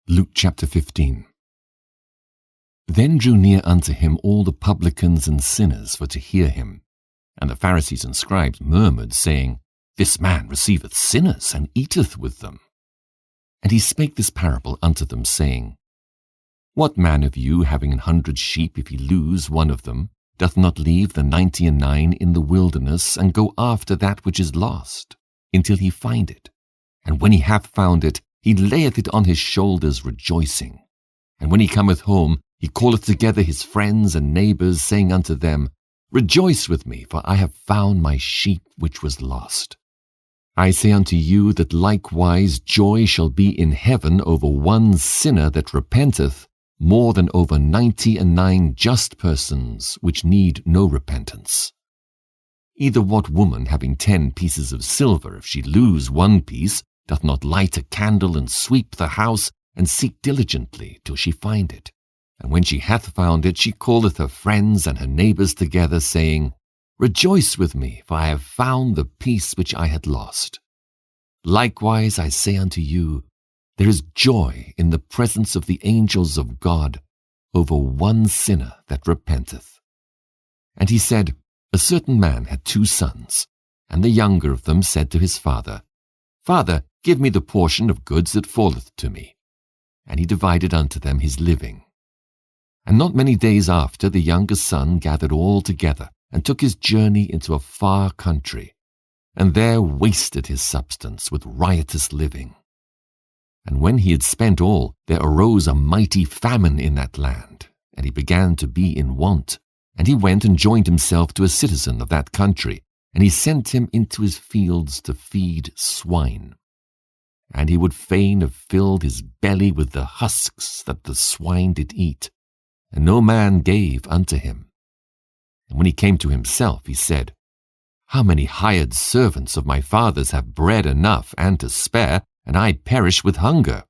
Luke chapter 15. Then drew near unto him all the publicans and sinners for to hear him. And the Pharisees and scribes murmured, saying, This man receiveth sinners, and eateth with them. And he spake this parable unto them, saying, What man of you, having 100 sheep, if he lose one of them, doth not leave the 99 in the wilderness, and go after that which is lost, until he find it? And when he hath found it, he layeth it on his shoulders, rejoicing. And when he cometh home, he calleth together his friends and neighbours, saying unto them, Rejoice with me, for I have found my sheep which was lost. I say unto you that likewise joy shall be in heaven over one sinner that repenteth, more than over 99 just persons which need no repentance. Either what woman, having 10 pieces of silver, if she lose one piece, doth not light a candle and sweep the house, and seek diligently till she find it? And when she hath found it, she calleth her friends and her neighbours together, saying, Rejoice with me, for I have found the piece which I had lost. Likewise I say unto you, there is joy in the presence of the angels of God over one sinner that repenteth. And he said, A certain man had 2 sons, and the younger of them said to his father, Father, give me the portion of goods that falleth to me. And he divided unto them his living. And not many days after, the younger son gathered all together, and took his journey into a far country, and there wasted his substance with riotous living. And when he had spent all, there arose a mighty famine in that land, and he began to be in want. And he went and joined himself to a citizen of that country, and he sent him into his fields to feed swine. And he would fain have filled his belly with the husks that the swine did eat, and no man gave unto him. And when he came to himself, he said, How many hired servants of my father's have bread enough and to spare, and I perish with hunger?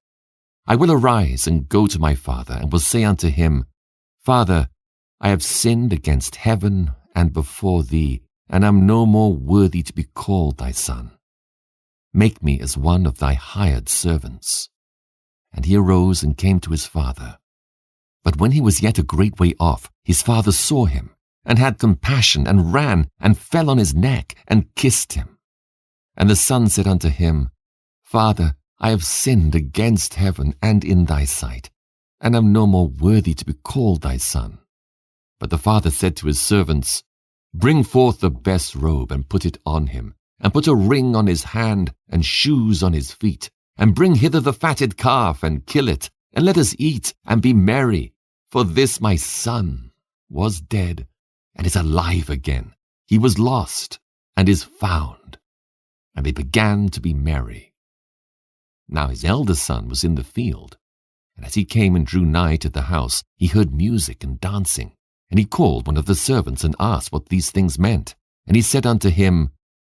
I will arise and go to my father, and will say unto him, Father, I have sinned against heaven and before thee, and am no more worthy to be called thy son. Make me as one of thy hired servants. And he arose and came to his father. But when he was yet a great way off, his father saw him, and had compassion, and ran, and fell on his neck, and kissed him. And the son said unto him, Father, I have sinned against heaven and in thy sight, and am no more worthy to be called thy son. But the father said to his servants, Bring forth the best robe, and put it on him, and put a ring on his hand, and shoes on his feet, and bring hither the fatted calf, and kill it, and let us eat, and be merry. For this my son was dead, and is alive again. He was lost, and is found. And they began to be merry. Now his elder son was in the field, and as he came and drew nigh to the house, he heard music and dancing. And he called one of the servants, and asked what these things meant. And he said unto him,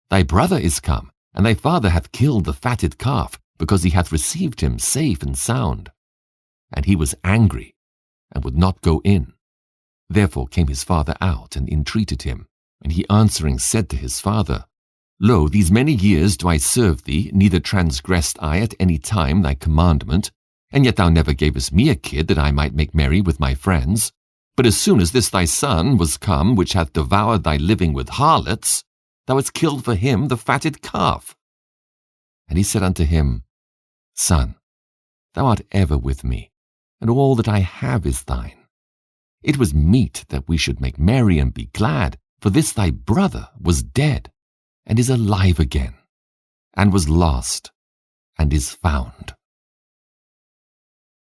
Thy brother is come, and thy father hath killed the fatted calf, because he hath received him safe and sound. And he was angry, and would not go in. Therefore came his father out, and entreated him. And he answering said to his father, Lo, these many years do I serve thee, neither transgressed I at any time thy commandment, and yet thou never gavest me a kid that I might make merry with my friends. But as soon as this thy son was come, which hath devoured thy living with harlots, thou hast killed for him the fatted calf. And he said unto him, Son, thou art ever with me, and all that I have is thine. It was meet that we should make merry and be glad, for this thy brother was dead, and is alive again, and was lost, and is found.